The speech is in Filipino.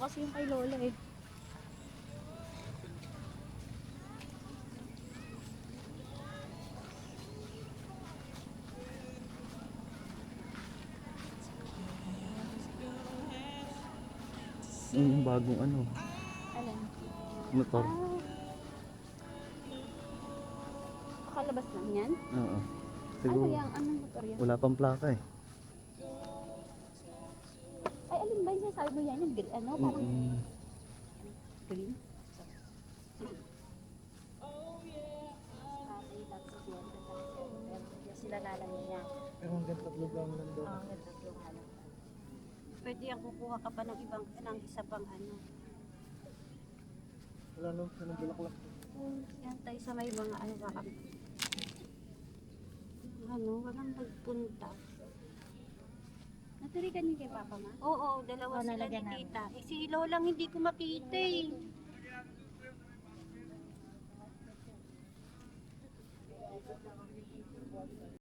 Kasi yung kay Lola eh. Yung bagong ano, Alam. motor. Pakalabas lang yan? Oo. Ano Siguro, yan? Anong motor yan? wala pang plaka eh. Ay, alin ba yung sinasabi mo yan? Yung green, ano? Parang green? Sila lalang niya. Pero hanggang tatlo ba ang nandun? Oo, tatlong ano. Pwede yung kukuha ka pa ng ibang, ng isa pang ano. Wala nung bulaklak. Yan tayo sa may mga ano baka. Ano, walang nagpunta. Naturikan niyo kay Papa ma? Oo, dalawa Oo, sila ni nalagyan namin. Tita. Eh, si Lolang hindi ko makita eh.